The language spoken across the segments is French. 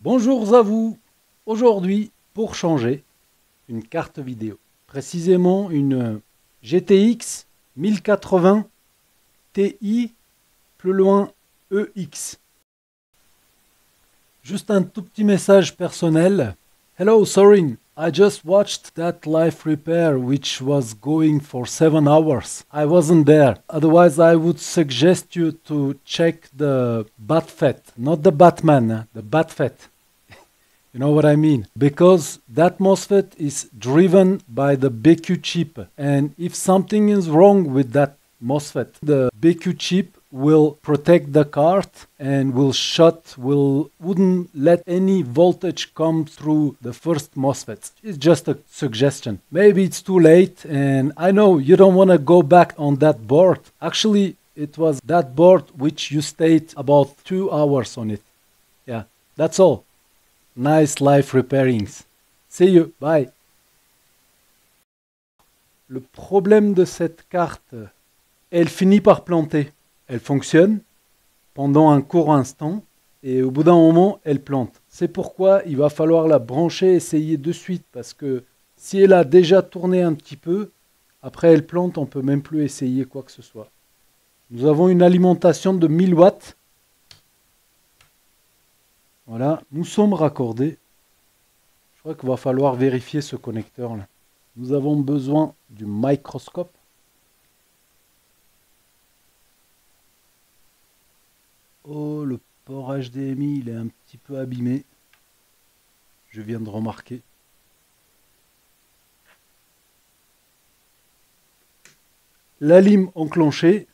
Bonjour à vous. Aujourd'hui, pour changer, une carte vidéo. Précisément une GTX 1080 Ti, plus loin EX. Juste un tout petit message personnel. Hello, Sorin. I just watched that live repair which was going for 7 hours. I wasn't there. Otherwise, I would suggest you to check the BATFET. Not the Batman, the BATFET. You know what I mean? Because that MOSFET is driven by the BQ chip. And if something is wrong with that MOSFET, the BQ chip will protect the card and wouldn't let any voltage come through the first MOSFET. It's just a suggestion. Maybe it's too late, and I know you don't want to go back on that board. Actually, it was that board which you stayed about 2 hours on it. Yeah, that's all. Nice life repairings. See you. Bye. Le problème de cette carte, elle finit par planter. Elle fonctionne pendant un court instant et au bout d'un moment, elle plante. C'est pourquoi il va falloir la brancher, essayer de suite parce que si elle a déjà tourné un petit peu, après elle plante, on ne peut même plus essayer quoi que ce soit. Nous avons une alimentation de 1000 watts. Voilà, nous sommes raccordés. Je crois qu'il va falloir vérifier ce connecteur-là. Nous avons besoin du microscope. Oh, le port HDMI, il est un petit peu abîmé. Je viens de remarquer. La lime enclenchée.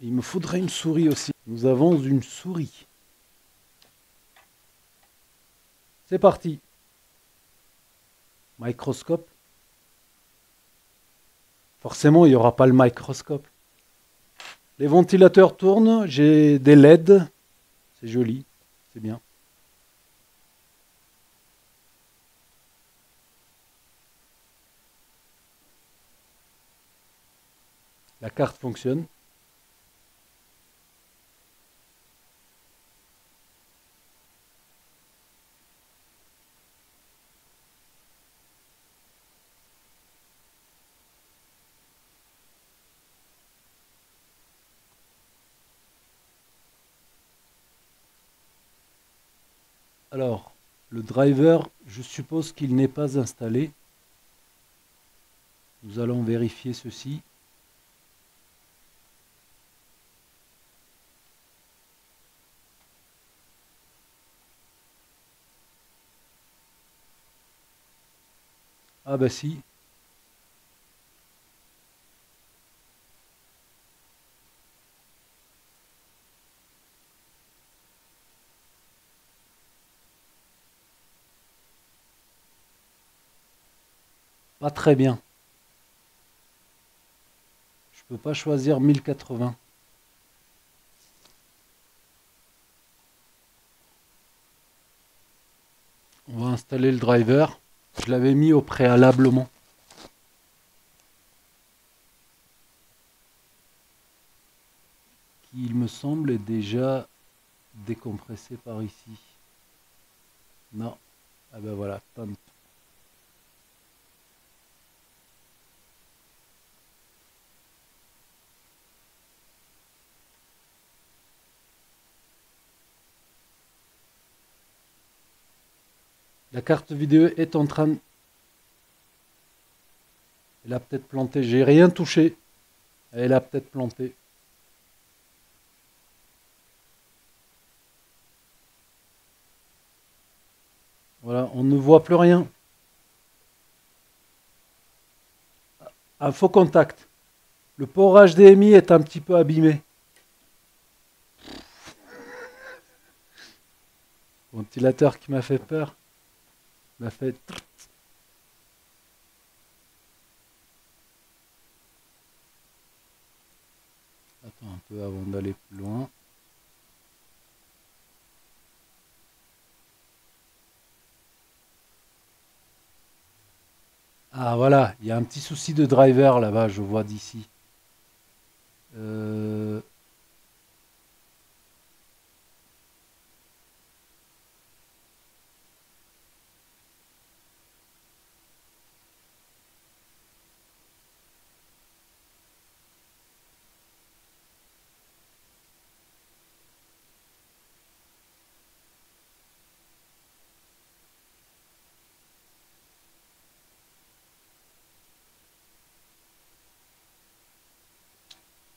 Il me faudrait une souris aussi. Nous avons une souris. C'est parti. Microscope. Forcément, il n'y aura pas le microscope. Les ventilateurs tournent, j'ai des LED. C'est joli, c'est bien. La carte fonctionne. Alors, le driver, je suppose qu'il n'est pas installé. Nous allons vérifier ceci. Ah bah si. Pas très bien. Je peux pas choisir 1080. On va installer le driver. Je l'avais mis au préalablement. Qui, il me semble, est déjà décompressé par ici. Non. Ah ben voilà. Pump. La carte vidéo est en train... Elle a peut-être planté. J'ai rien touché. Elle a peut-être planté. Voilà, on ne voit plus rien. Un faux contact. Le port HDMI est un petit peu abîmé. Ventilateur qui m'a fait peur. M'a fait... Attends un peu avant d'aller plus loin. Ah voilà, il y a un petit souci de driver là-bas, je vois d'ici. Euh,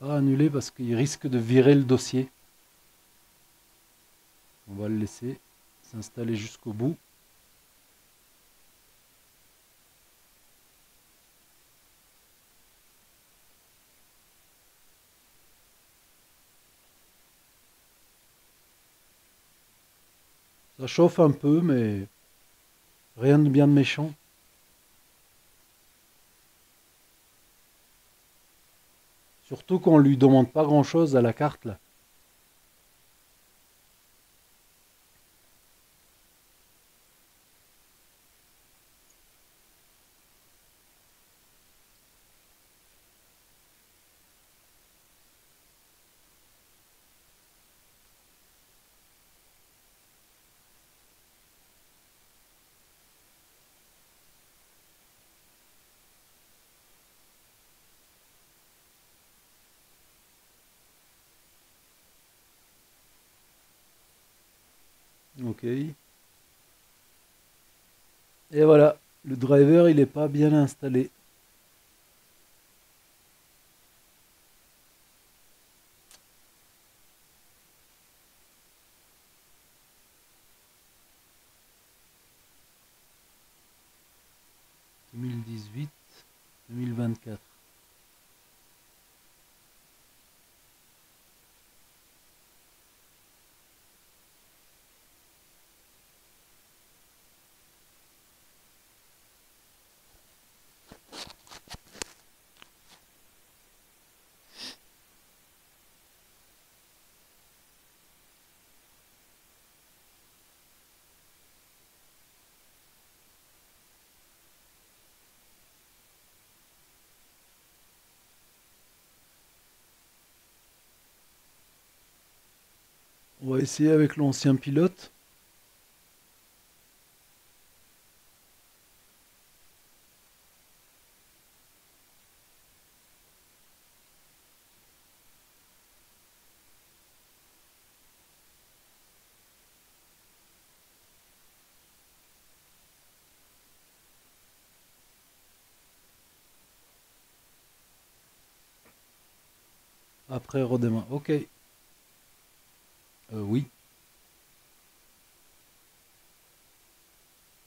pas annuler parce qu'il risque de virer le dossier. On va le laisser s'installer jusqu'au bout. Ça chauffe un peu, mais rien de bien méchant. Surtout qu'on lui demande pas grand-chose à la carte là. Ok. Et voilà, le driver il est pas bien installé. Deux mille 2024. On va essayer avec l'ancien pilote. Après redémarre. Ok. Oui.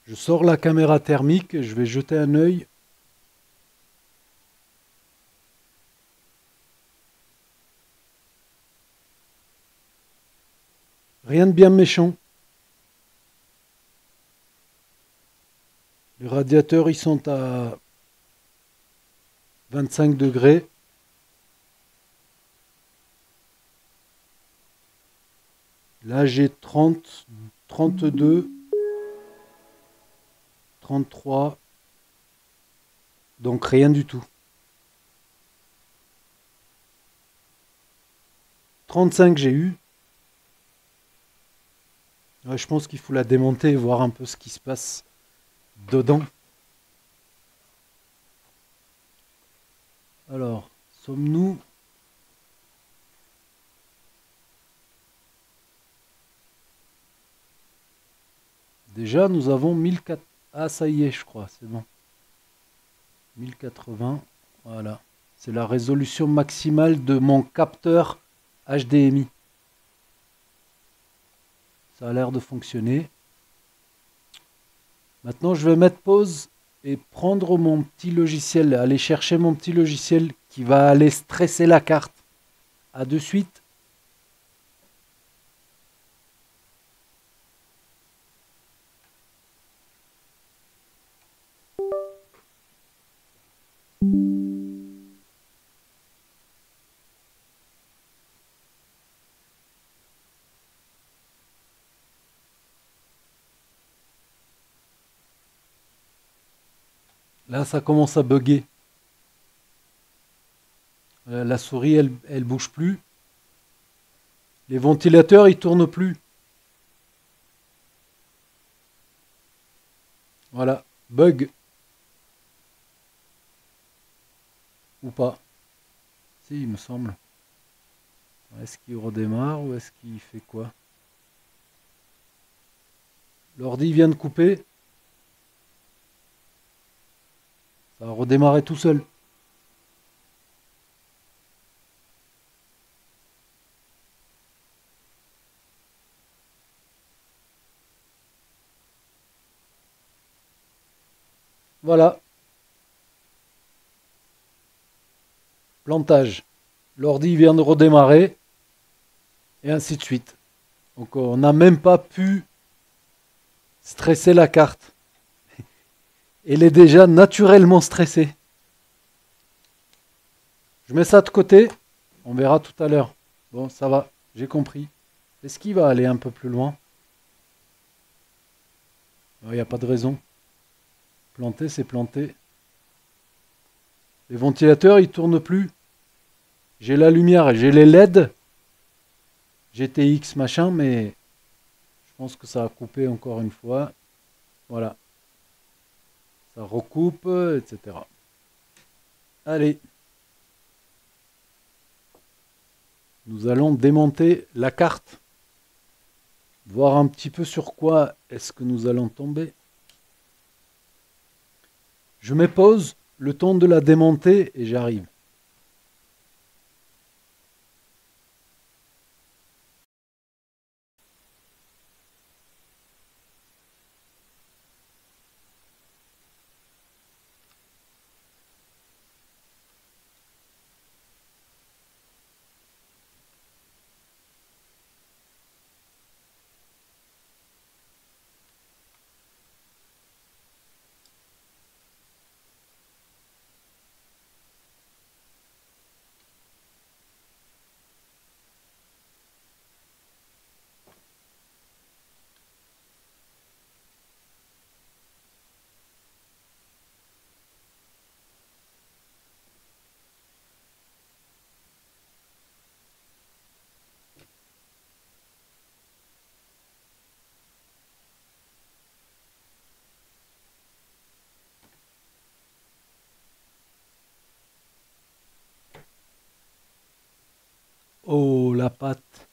Je sors la caméra thermique, je vais jeter un œil. Rien de bien méchant. Les radiateurs, ils sont à 25 degrés. Là, j'ai 30, 32, 33. Donc rien du tout. 35 j'ai eu. Ouais, je pense qu'il faut la démonter et voir un peu ce qui se passe dedans. Alors, sommes-nous... Déjà, nous avons 1004. Ah, ça y est, je crois, c'est bon. 1080, voilà. C'est la résolution maximale de mon capteur HDMI. Ça a l'air de fonctionner. Maintenant, je vais mettre pause et prendre mon petit logiciel, aller chercher mon petit logiciel qui va aller stresser la carte. À de suite. Là, ça commence à bugger. La souris, elle bouge plus. Les ventilateurs, ils tournent plus. Voilà, bug ou pas. Si, il me semble. Est-ce qu'il redémarre ou est-ce qu'il fait quoi? L'ordi vient de couper. Ça a redémarré tout seul. Voilà, plantage. L'ordi vient de redémarrer et ainsi de suite. Donc on n'a même pas pu stresser la carte. Elle est déjà naturellement stressée. Je mets ça de côté. On verra tout à l'heure. Bon, ça va, j'ai compris. Est-ce qu'il va aller un peu plus loin? Il n'y a pas de raison. Planter, c'est planter. Les ventilateurs, ils tournent plus. J'ai la lumière, j'ai les LED, GTX machin, mais je pense que ça a coupé encore une fois. Voilà, ça recoupe, etc. Allez, nous allons démonter la carte. Voir un petit peu sur quoi est-ce que nous allons tomber. Je mets pause, le temps de la démonter et j'arrive. Oh, la pâte,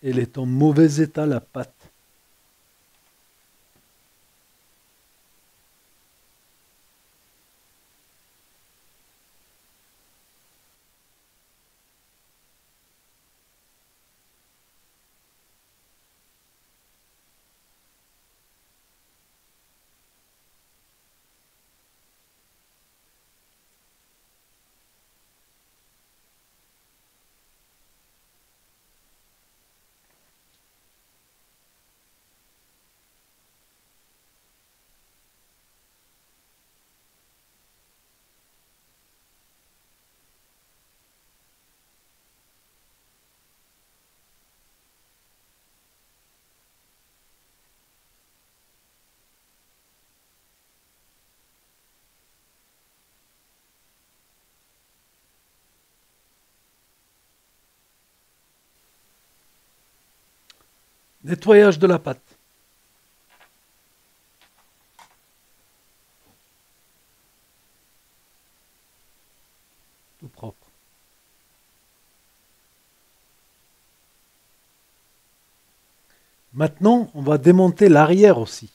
elle est en mauvais état, la pâte. Nettoyage de la pâte, tout propre. Maintenant, on va démonter l'arrière aussi.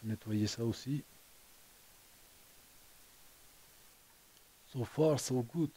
Nettoyer ça aussi. So far, so good.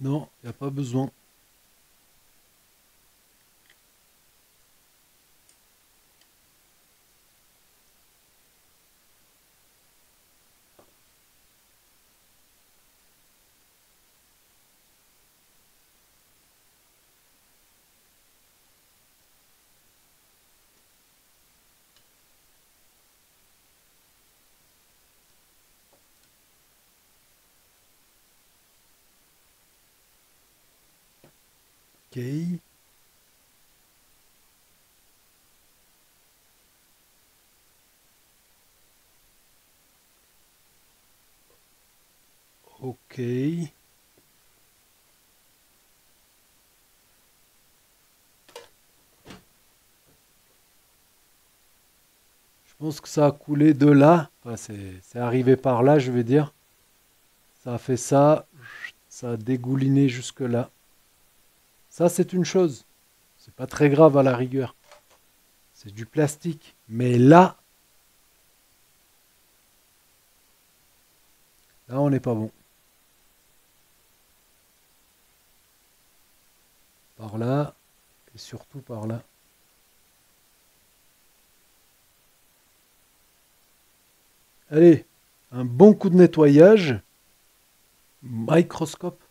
Non, il n'y a pas besoin. Ok. Ok. Je pense que ça a coulé de là. Enfin, c'est arrivé par là, je vais dire. Ça a fait ça. Ça a dégouliné jusque là. Ça, c'est une chose. C'est pas très grave à la rigueur. C'est du plastique. Mais là, on n'est pas bon. Par là. Et surtout par là. Allez, un bon coup de nettoyage. Microscope.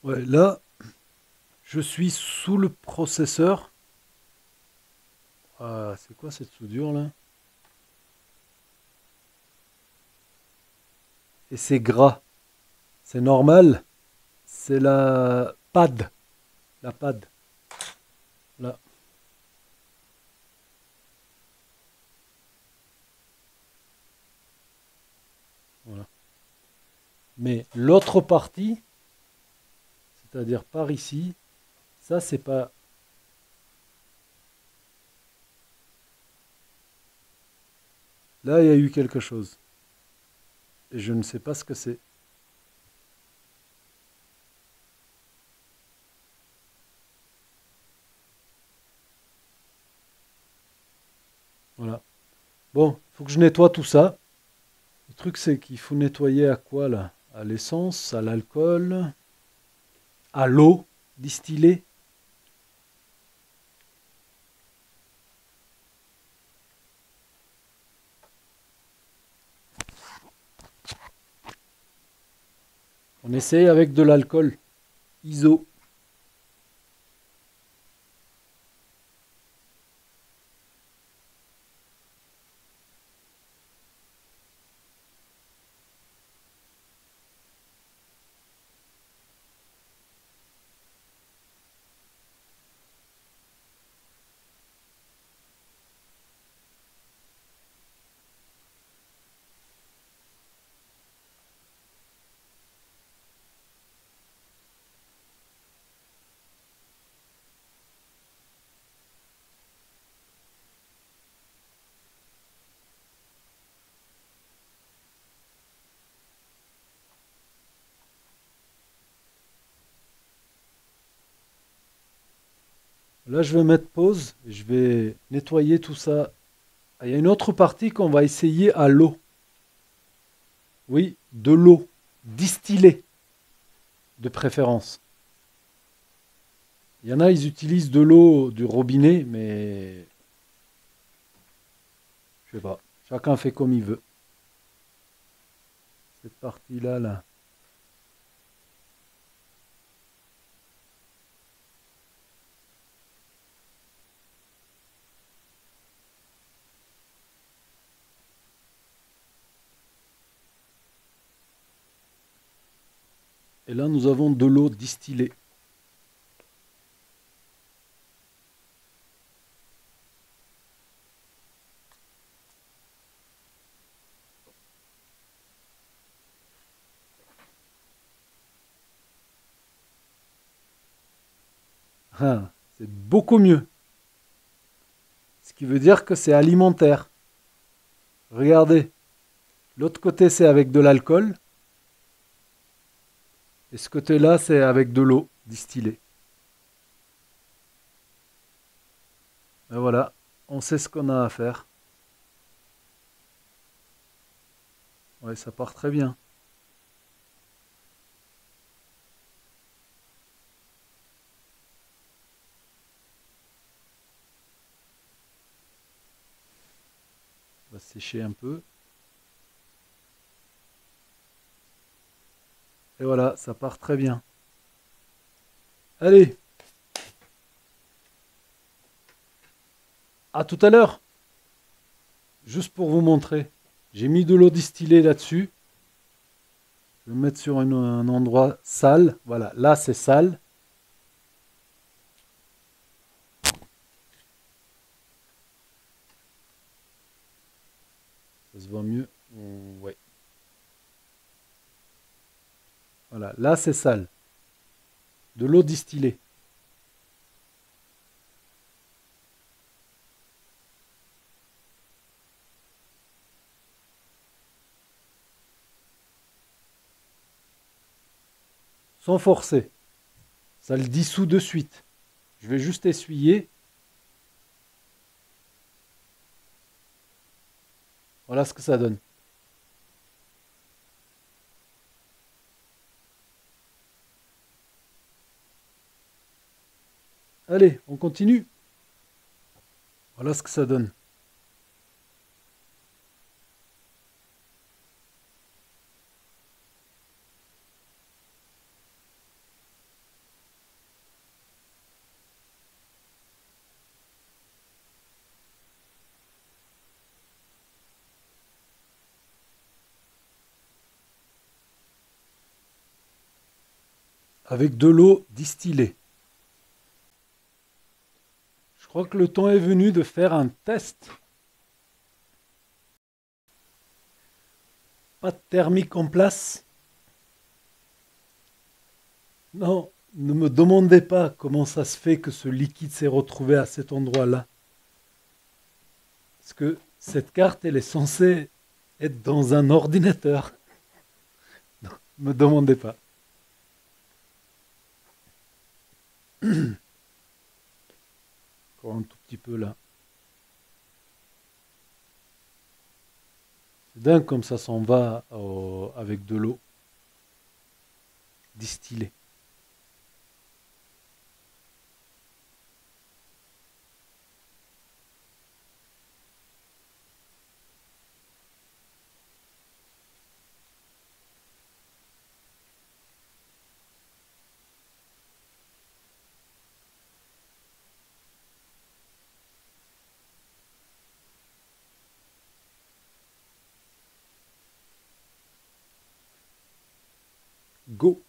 Ouais, là, je suis sous le processeur. Ah, c'est quoi cette soudure là? Et c'est gras. C'est normal. C'est la pad. La pad. Là. Voilà. Mais l'autre partie, c'est-à-dire par ici, ça c'est pas. Là, il y a eu quelque chose. Et je ne sais pas ce que c'est. Voilà. Bon, il faut que je nettoie tout ça. Le truc, c'est qu'il faut nettoyer à quoi là? À l'essence, à l'alcool, à l'eau distillée. On essaye avec de l'alcool. ISO. Là, je vais mettre pause. Et je vais nettoyer tout ça. Ah, il y a une autre partie qu'on va essayer à l'eau. Oui, de l'eau. Distillée, de préférence. Il y en a, ils utilisent de l'eau du robinet, mais je sais pas. Chacun fait comme il veut. Cette partie-là, là. Et là, nous avons de l'eau distillée. Ah, c'est beaucoup mieux. Ce qui veut dire que c'est alimentaire. Regardez, l'autre côté, c'est avec de l'alcool. Et ce côté-là, c'est avec de l'eau distillée. Et voilà, on sait ce qu'on a à faire. Ouais, ça part très bien. On va sécher un peu. Et voilà, ça part très bien. Allez, à tout à l'heure. Juste pour vous montrer. J'ai mis de l'eau distillée là-dessus. Je vais me mettre sur un endroit sale. Voilà, là c'est sale. Ça se voit mieux. Ouais. Voilà, là c'est sale. De l'eau distillée. Sans forcer. Ça le dissout de suite. Je vais juste essuyer. Voilà ce que ça donne. Allez, on continue. Voilà ce que ça donne. Avec de l'eau distillée. Je crois que le temps est venu de faire un test. Pas de thermique en place. Non, ne me demandez pas comment ça se fait que ce liquide s'est retrouvé à cet endroit-là. Parce que cette carte, elle est censée être dans un ordinateur. Ne me demandez pas. Encore un tout petit peu là. C'est dingue comme ça s'en va avec de l'eau distillée. Go.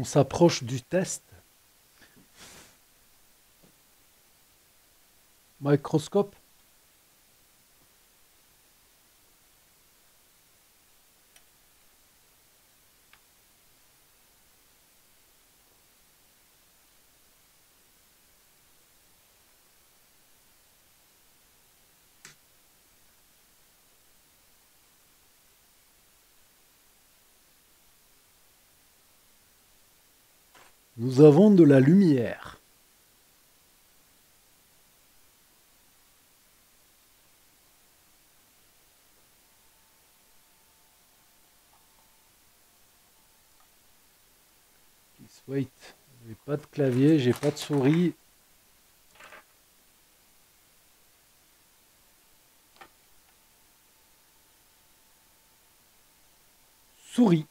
On s'approche du test. Microscope. Nous avons de la lumière. Please wait. J'ai pas de clavier, j'ai pas de souris. Souris.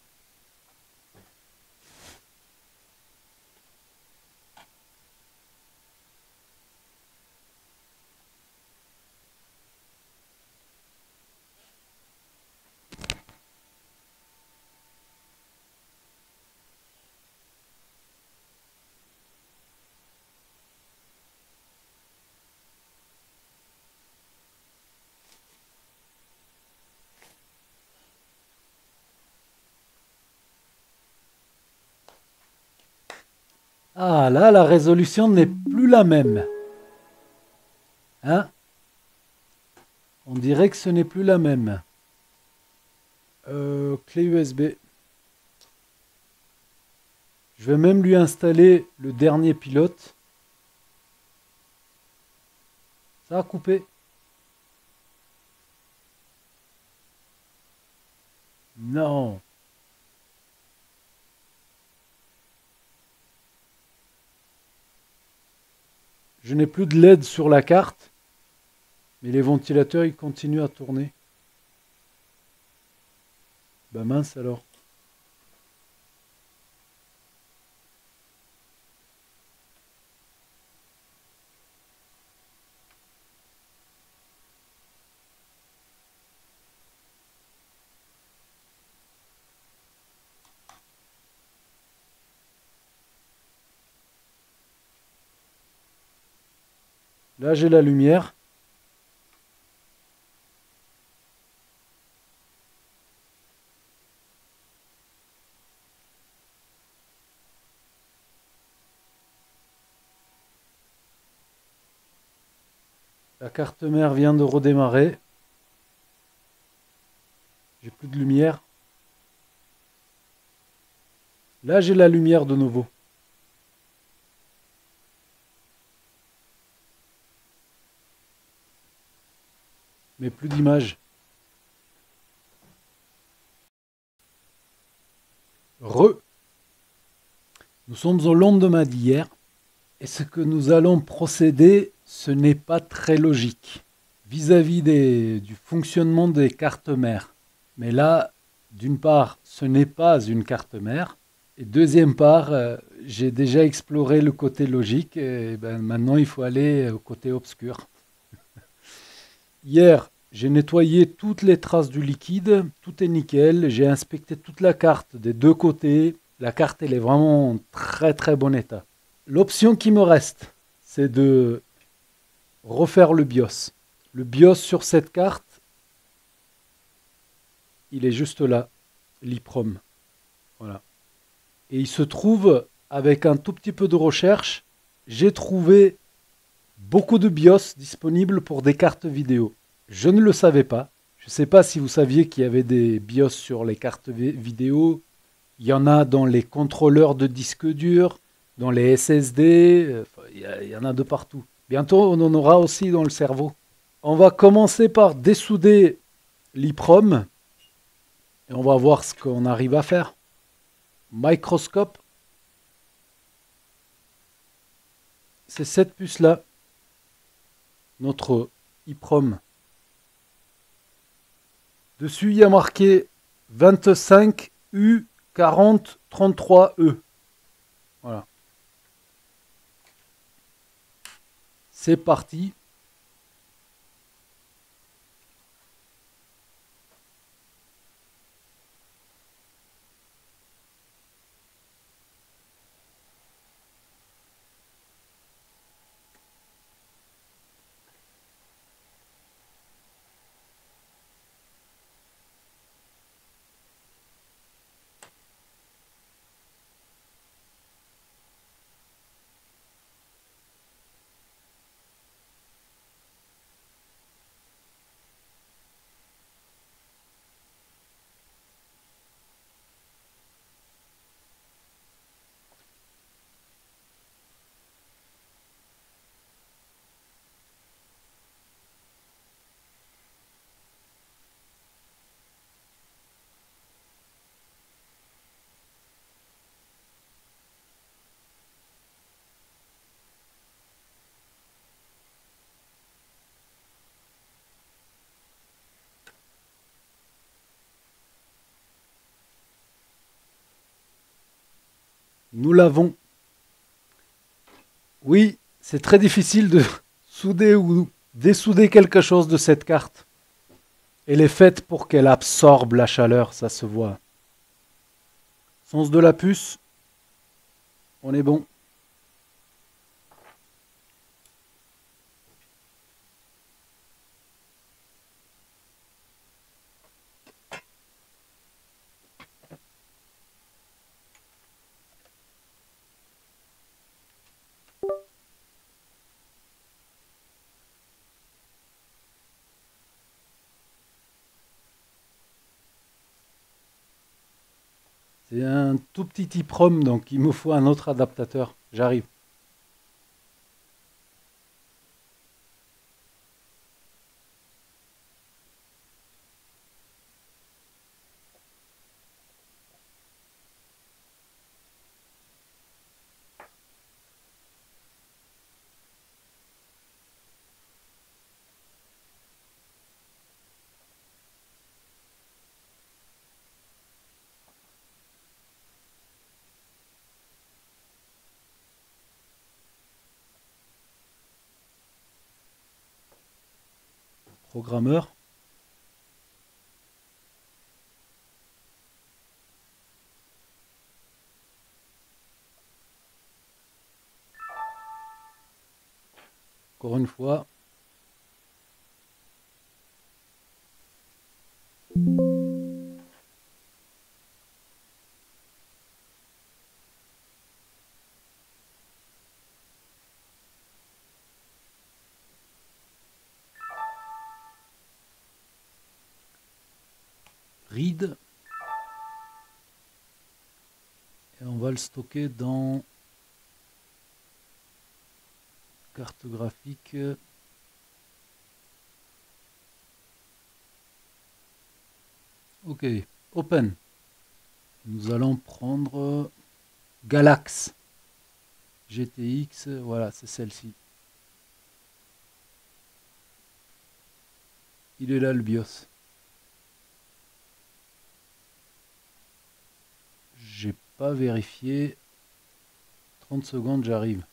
Ah là, la résolution n'est plus la même. Hein? On dirait que ce n'est plus la même. Clé USB. Je vais même lui installer le dernier pilote. Ça a coupé. Non. Je n'ai plus de LED sur la carte. Mais les ventilateurs, ils continuent à tourner. Bah mince alors. Là, j'ai la lumière. La carte mère vient de redémarrer. J'ai plus de lumière. Là, j'ai la lumière de nouveau. Mais plus d'image. Re. Nous sommes au lendemain d'hier. Et ce que nous allons procéder, ce n'est pas très logique vis-à-vis du fonctionnement des cartes mères. Mais là, d'une part, ce n'est pas une carte mère. Et deuxième part, j'ai déjà exploré le côté logique. Et ben, maintenant, il faut aller au côté obscur. Hier, j'ai nettoyé toutes les traces du liquide. Tout est nickel. J'ai inspecté toute la carte des deux côtés. La carte, elle est vraiment en très très bon état. L'option qui me reste, c'est de refaire le BIOS. Le BIOS sur cette carte, il est juste là, l'EEPROM. Voilà. Et il se trouve, avec un tout petit peu de recherche, j'ai trouvé beaucoup de BIOS disponibles pour des cartes vidéo. Je ne le savais pas. Je ne sais pas si vous saviez qu'il y avait des BIOS sur les cartes vidéo. Il y en a dans les contrôleurs de disques durs, dans les SSD, il y en a de partout. Bientôt, on en aura aussi dans le cerveau. On va commencer par dessouder l'EEPROM et on va voir ce qu'on arrive à faire. Microscope, c'est cette puce-là, notre EEPROM. Dessus, il y a marqué 25U4033E. Voilà. C'est parti. Nous l'avons. Oui, c'est très difficile de souder ou dessouder quelque chose de cette carte. Elle est faite pour qu'elle absorbe la chaleur, ça se voit. Sens de la puce, on est bon. C'est un tout petit EEPROM, donc il me faut un autre adaptateur. J'arrive. Programmeur. Encore une fois. Read. Et on va le stocker dans carte graphique. Ok, open. Nous allons prendre Galax. GTX, voilà, c'est celle-ci. Il est là le BIOS. J'ai pas vérifié. 30 secondes, j'arrive.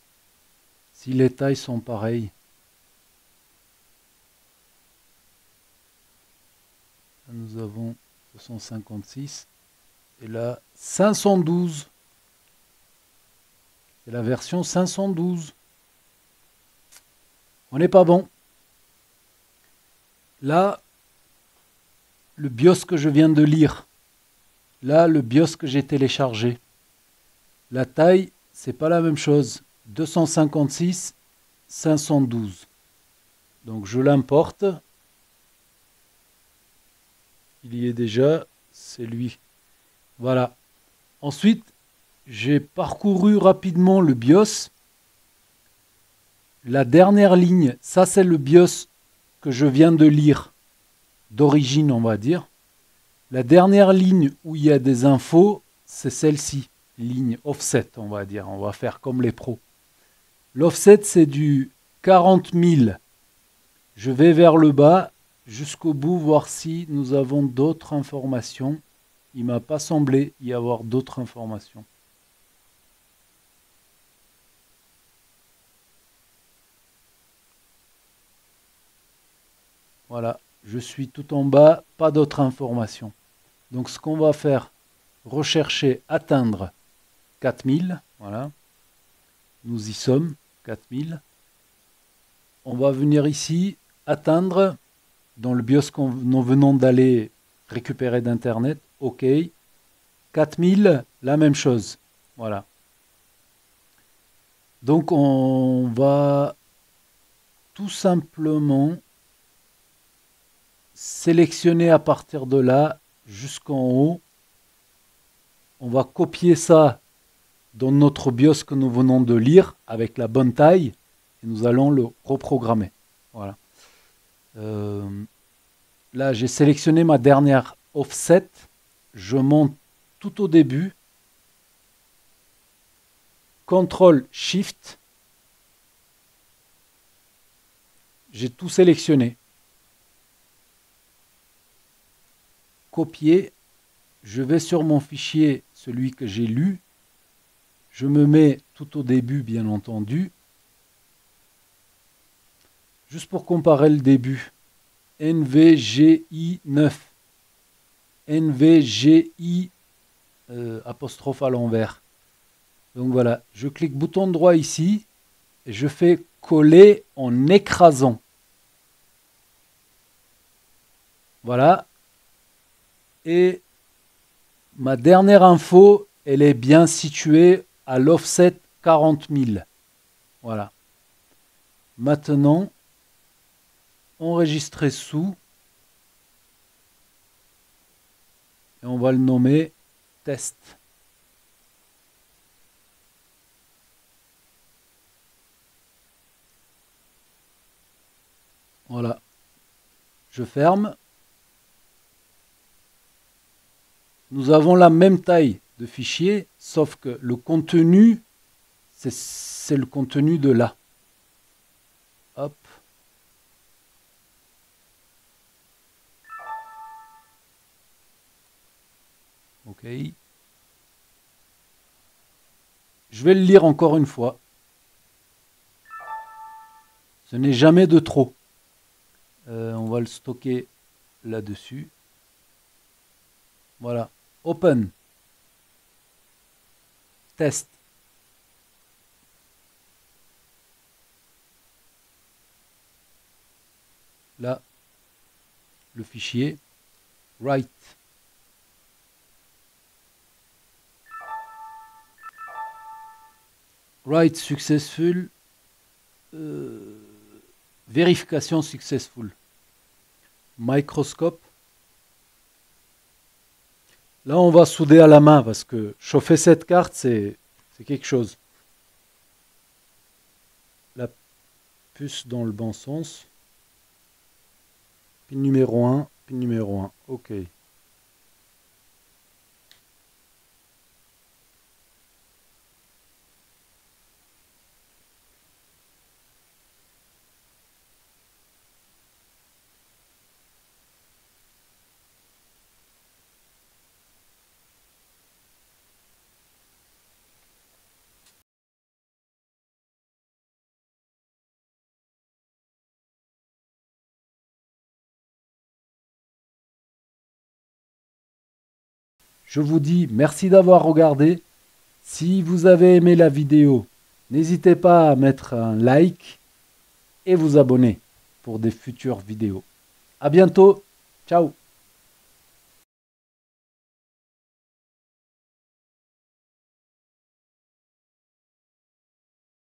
Si les tailles sont pareilles. Là, nous avons 256. Et là, 512. C'est la version 512. On n'est pas bon. Là, le BIOS que je viens de lire. Là, le BIOS que j'ai téléchargé. La taille, c'est pas la même chose. 256, 512. Donc je l'importe. Il y est déjà. C'est lui. Voilà. Ensuite, j'ai parcouru rapidement le BIOS. La dernière ligne, ça c'est le BIOS que je viens de lire. D'origine, on va dire. La dernière ligne où il y a des infos, c'est celle-ci. Ligne offset, on va dire. On va faire comme les pros. L'offset, c'est du 40 000. Je vais vers le bas, jusqu'au bout, voir si nous avons d'autres informations. Il ne m'a pas semblé y avoir d'autres informations. Voilà, je suis tout en bas, pas d'autres informations. Donc ce qu'on va faire, rechercher, atteindre 4000. Voilà, nous y sommes, 4000. On va venir ici, atteindre, dans le BIOS que nous venons d'aller récupérer d'Internet. OK. 4000, la même chose. Voilà. Donc on va tout simplement sélectionner à partir de là jusqu'en haut. On va copier ça dans notre BIOS que nous venons de lire avec la bonne taille et nous allons le reprogrammer. Voilà. Là, j'ai sélectionné ma dernière offset. Je monte tout au début. CTRL-SHIFT. J'ai tout sélectionné. Copier. Je vais sur mon fichier, celui que j'ai lu. Je me mets tout au début, bien entendu. Juste pour comparer le début. NVGI 9. NVGI apostrophe à l'envers. Donc voilà, je clique bouton droit ici et je fais coller en écrasant. Voilà. Et ma dernière info, elle est bien située à l'offset 40 000. Voilà. Maintenant, enregistrer sous. Et on va le nommer test. Voilà. Je ferme. Nous avons la même taille de fichier, sauf que le contenu, c'est le contenu de là. Hop. OK. Je vais le lire encore une fois. Ce n'est jamais de trop. On va le stocker là-dessus. Voilà. Open. Test. Là, le fichier. Write. Write successful. Vérification successful. Microscope. Là, on va souder à la main parce que chauffer cette carte, c'est quelque chose. La puce dans le bon sens. Pin numéro 1, pin numéro 1. OK. Je vous dis merci d'avoir regardé. Si vous avez aimé la vidéo, n'hésitez pas à mettre un like et vous abonner pour des futures vidéos. À bientôt. Ciao.